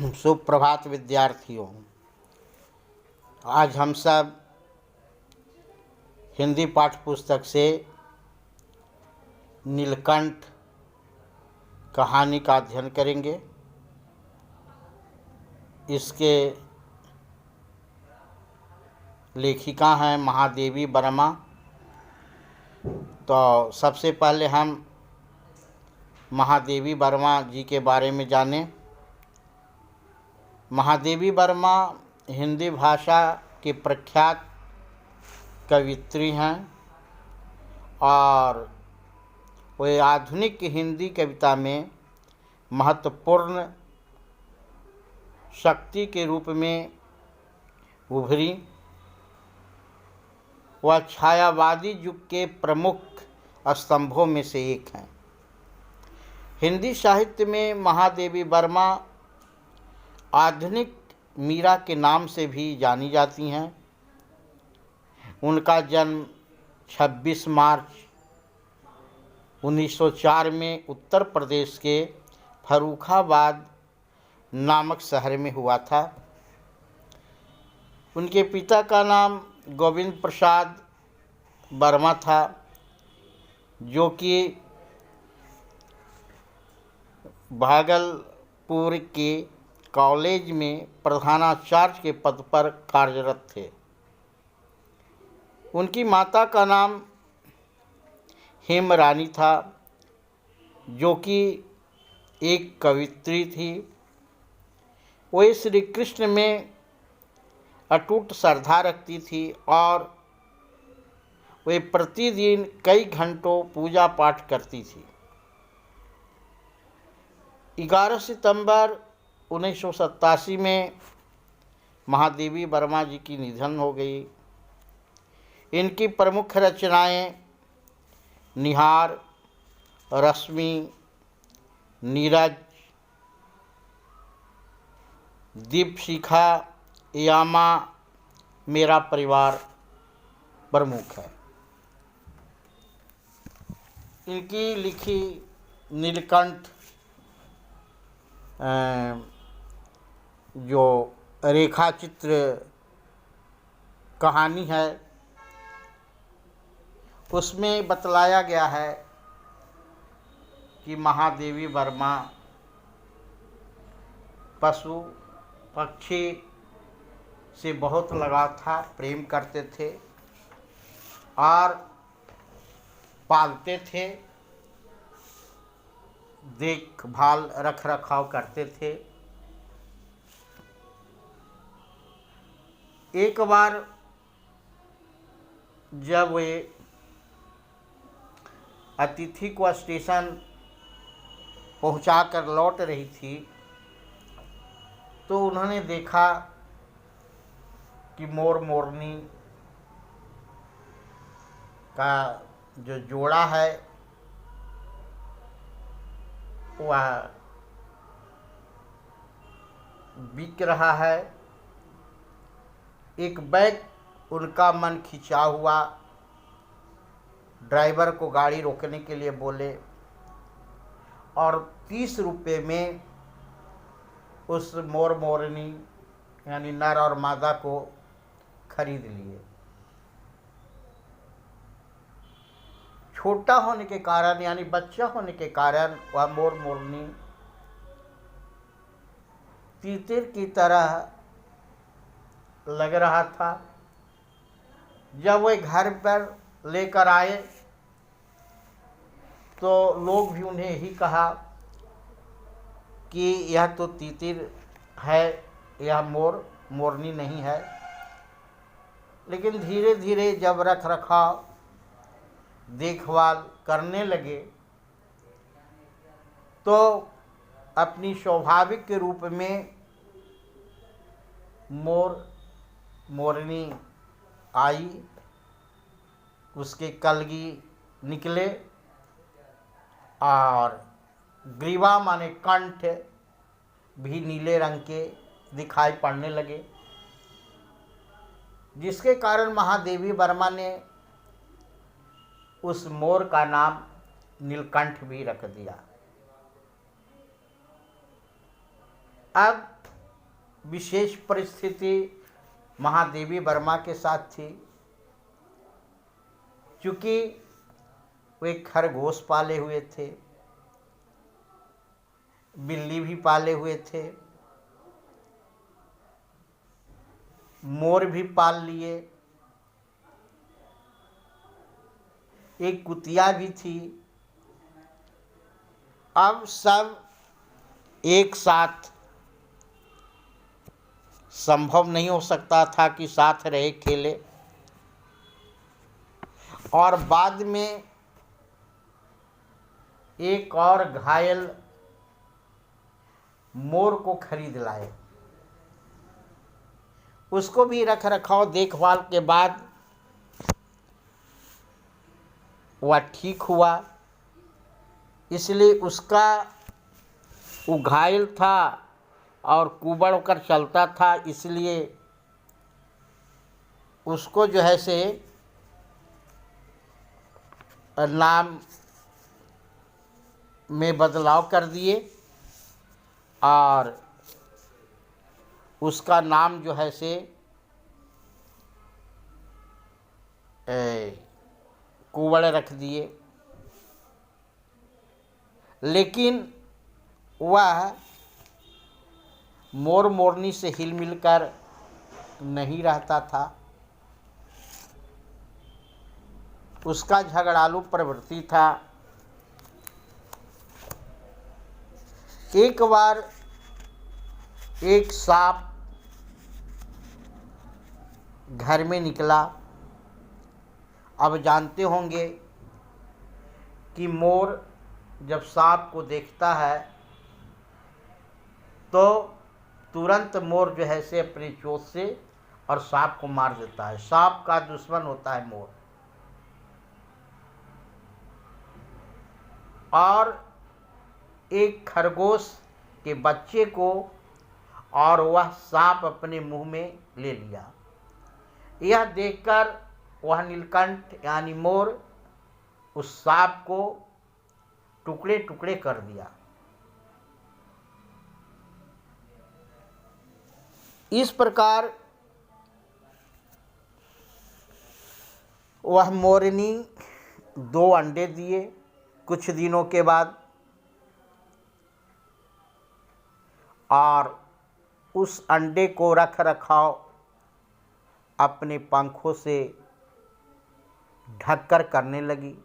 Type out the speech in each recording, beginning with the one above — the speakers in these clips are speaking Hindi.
सुप्रभात विद्यार्थियों। आज हम सब हिंदी पाठ्य पुस्तक से नीलकंठ कहानी का अध्ययन करेंगे। इसके लेखिका हैं महादेवी वर्मा। तो सबसे पहले हम महादेवी वर्मा जी के बारे में जानें। महादेवी वर्मा हिंदी भाषा की प्रख्यात कवियत्री हैं और वे आधुनिक हिंदी कविता में महत्वपूर्ण शक्ति के रूप में उभरी। वह छायावादी युग के प्रमुख स्तंभों में से एक हैं। हिंदी साहित्य में महादेवी वर्मा आधुनिक मीरा के नाम से भी जानी जाती हैं। उनका जन्म 26 मार्च 1904 में उत्तर प्रदेश के फर्रुखाबाद नामक शहर में हुआ था। उनके पिता का नाम गोविंद प्रसाद वर्मा था, जो कि भागलपुर के कॉलेज में प्रधानाचार्य के पद पर कार्यरत थे। उनकी माता का नाम हेमरानी था, जो कि एक कवित्री थी। वे श्री कृष्ण में अटूट श्रद्धा रखती थी और वे प्रतिदिन कई घंटों पूजा पाठ करती थी। 11 सितंबर 1987 में महादेवी वर्मा जी की निधन हो गई। इनकी प्रमुख रचनाएं निहार, रश्मि, नीरज, दीपशिखा, यामा, मेरा परिवार प्रमुख है। इनकी लिखी नीलकंठ जो रेखा चित्र कहानी है, उसमें बतलाया गया है कि महादेवी वर्मा पशु पक्षी से बहुत लगाव था, प्रेम करते थे और पालते थे, देखभाल रख रखाव करते थे। एक बार जब वे अतिथि को स्टेशन पहुंचाकर लौट रही थी, तो उन्होंने देखा कि मोर मोरनी का जो जोड़ा है वह बिक रहा है। एक बैग उनका मन खिंचा हुआ, ड्राइवर को गाड़ी रोकने के लिए बोले और 30 रुपये में उस मोर मोरनी यानी नर और मादा को खरीद लिए। छोटा होने के कारण यानी बच्चा होने के कारण वह मोर मोरनी तीतर की तरह लग रहा था। जब वे घर पर लेकर आए तो लोग भी उन्हें ही कहा कि यह तो तीतर है, यह मोर मोरनी नहीं है। लेकिन धीरे धीरे जब रख रखाव देखभाल करने लगे तो अपनी स्वाभाविक के रूप में मोर मोरनी आई, उसके कलगी निकले और ग्रीवा माने कंठ भी नीले रंग के दिखाई पड़ने लगे, जिसके कारण महादेवी वर्मा ने उस मोर का नाम नीलकंठ भी रख दिया। अब विशेष परिस्थिति महादेवी वर्मा के साथ थी, क्योंकि वे खरगोश पाले हुए थे, बिल्ली भी पाले हुए थे, मोर भी पाल लिए, एक कुतिया भी थी। अब सब एक साथ संभव नहीं हो सकता था कि साथ रहे खेले। और बाद में एक और घायल मोर को खरीद लाए। उसको भी रख रखाव देखभाल के बाद वह ठीक हुआ, इसलिए उसका वो घायल था और कुबड़ होकर चलता था, इसलिए उसको जो है से नाम में बदलाव कर दिए और उसका नाम जो है से कुबड़ रख दिए। लेकिन वह मोर मोरनी से हिल मिलकर नहीं रहता था। उसका झगड़ालू प्रवृत्ति था। एक बार एक सांप घर में निकला। अब जानते होंगे कि मोर जब सांप को देखता है तो तुरंत मोर जो है से अपनी चोंच से और सांप को मार देता है। सांप का दुश्मन होता है मोर। और एक खरगोश के बच्चे को और वह सांप अपने मुंह में ले लिया। यह देखकर वह नीलकंठ यानी मोर उस सांप को टुकड़े टुकड़े कर दिया। इस प्रकार वह मोरनी 2 अंडे दिए कुछ दिनों के बाद, और उस अंडे को रख रखाव अपने पंखों से ढककर करने लगी।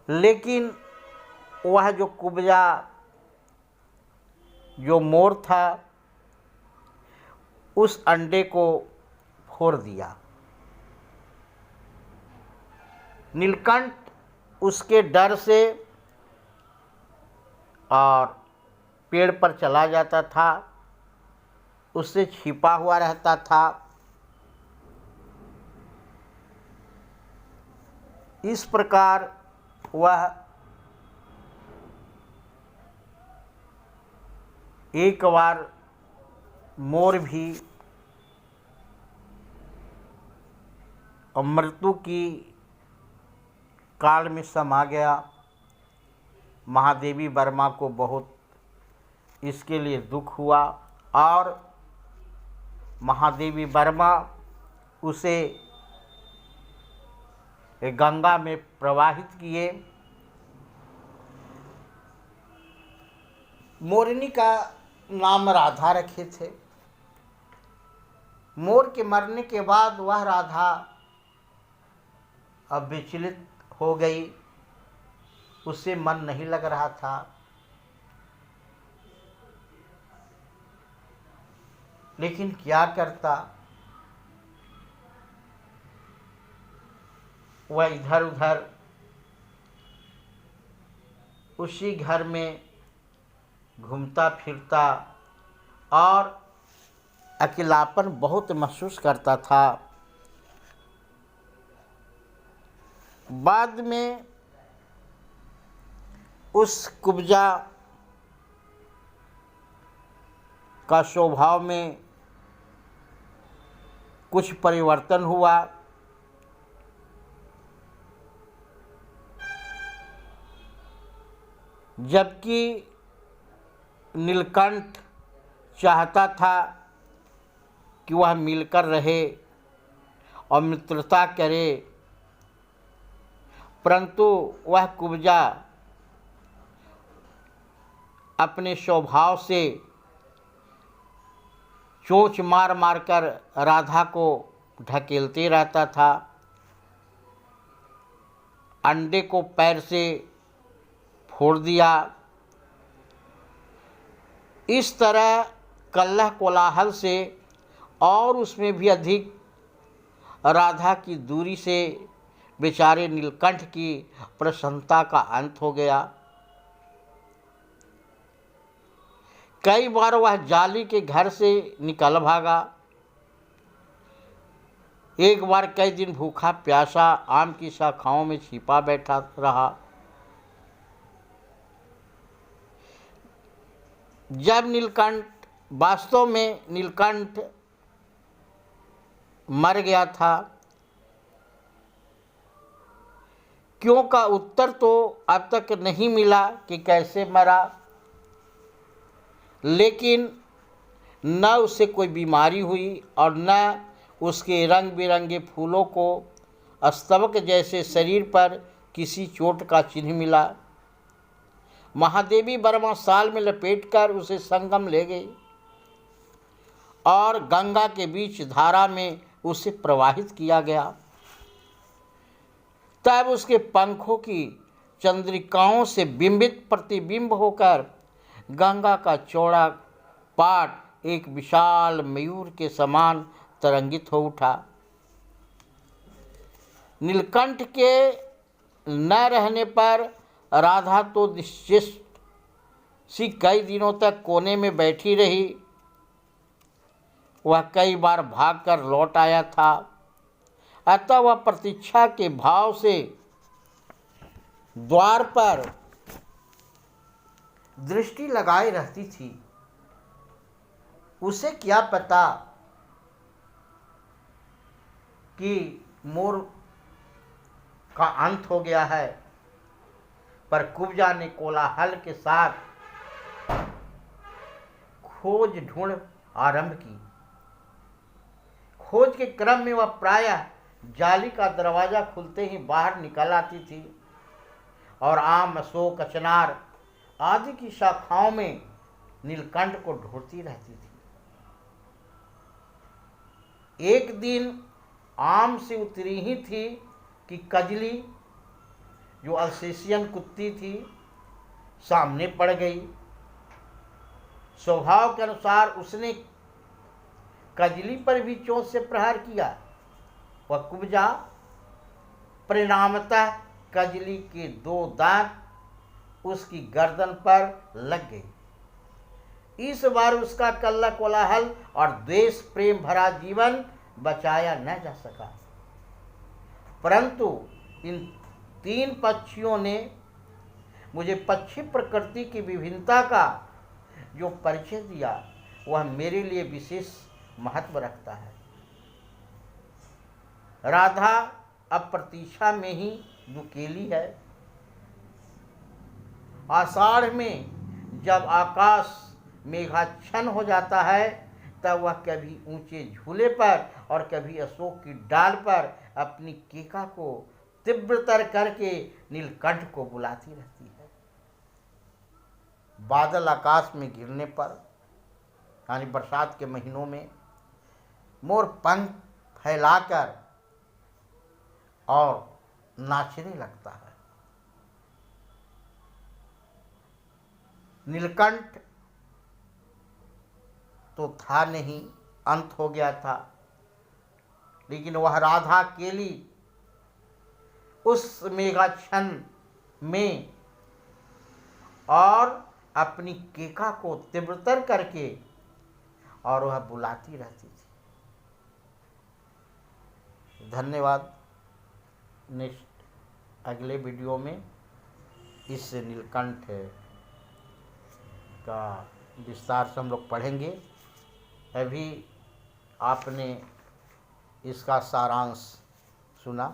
लेकिन वह जो कुब्जा जो मोर था उस अंडे को फोड़ दिया। नीलकंठ उसके डर से और पेड़ पर चला जाता था, उससे छिपा हुआ रहता था। इस प्रकार वह एक बार मोर भी मृत्यु की काल में समा गया। महादेवी वर्मा को बहुत इसके लिए दुख हुआ और महादेवी वर्मा उसे गंगा में प्रवाहित किए। मोरनी का नाम राधा रखे थे। मोर के मरने के बाद वह राधा अब विचलित हो गई, उससे मन नहीं लग रहा था। लेकिन क्या करता, वह इधर उधर उसी घर में घूमता फिरता और अकेलापन बहुत महसूस करता था। बाद में उस कुब्जा का स्वभाव में कुछ परिवर्तन हुआ। जबकि नीलकंठ चाहता था कि वह मिलकर रहे और मित्रता करे, परंतु वह कुब्जा अपने स्वभाव से चोंच मार मार कर राधा को ढकेलते रहता था। अंडे को पैर से फोड़ दिया। इस तरह कलह कोलाहल से और उसमें भी अधिक राधा की दूरी से बेचारे नीलकंठ की प्रसन्नता का अंत हो गया। कई बार वह जाली के घर से निकल भागा। एक बार कई दिन भूखा प्यासा आम की शाखाओं में छिपा बैठा रहा। जब नीलकंठ वास्तव में नीलकंठ मर गया था, क्यों का उत्तर तो अब तक नहीं मिला कि कैसे मरा, लेकिन न उसे कोई बीमारी हुई और न उसके रंग बिरंगे फूलों को स्तबक जैसे शरीर पर किसी चोट का चिन्ह मिला। महादेवी वर्मा साल में लपेटकर उसे संगम ले गई और गंगा के बीच धारा में उसे प्रवाहित किया गया। तब उसके पंखों की चंद्रिकाओं से बिंबित प्रतिबिंब होकर गंगा का चौड़ा पाट एक विशाल मयूर के समान तरंगित हो उठा। नीलकंठ के न रहने पर राधा तो निश्चित सी कई दिनों तक कोने में बैठी रही। वह कई बार भागकर लौट आया था, अतः वह प्रतीक्षा के भाव से द्वार पर दृष्टि लगाए रहती थी। उसे क्या पता कि मोर का अंत हो गया है, पर कुब्जा ने कोलाहल के साथ खोज ढूंढ आरंभ की। खोज के क्रम में वह प्रायः जाली का दरवाजा खुलते ही बाहर निकल आती थी और आम, अशोक, अचनार आदि की शाखाओं में नीलकंठ को ढूंढती रहती थी। एक दिन आम से उतरी ही थी कि कजली, जो अल्सेशियन कुत्ती थी, सामने पड़ गई। स्वभाव के अनुसार उसने कजली पर भी चोंच से प्रहार किया। वह कुब्जा परिणामतः कजली के 2 दांत उसकी गर्दन पर लग गई। इस बार उसका कल्ला कोलाहल और द्वेष प्रेम भरा जीवन बचाया न जा सका, परंतु इन 3 पक्षियों ने मुझे पक्षी प्रकृति की विभिन्नता का जो परिचय दिया, वह मेरे लिए विशेष महत्व रखता है। राधा अब प्रतीक्षा में ही दुकेली है। आषाढ़ में जब आकाश मेघाच्छन्न हो जाता है, तब वह कभी ऊंचे झूले पर और कभी अशोक की डाल पर अपनी केका को तीव्रतर करके नीलकंठ को बुलाती रहती है। बादल आकाश में गिरने पर, यानी बरसात के महीनों में, मोर पंख फैलाकर और नाचने लगता है। नीलकंठ तो था नहीं, अंत हो गया था, लेकिन वह राधा अकेली उस मेघाच्छन्न में और अपनी केका को तीव्रतर करके और वह बुलाती रहती थी। धन्यवाद। नेक्स्ट अगले वीडियो में इस नीलकंठ का विस्तार से हम लोग पढ़ेंगे। अभी आपने इसका सारांश सुना।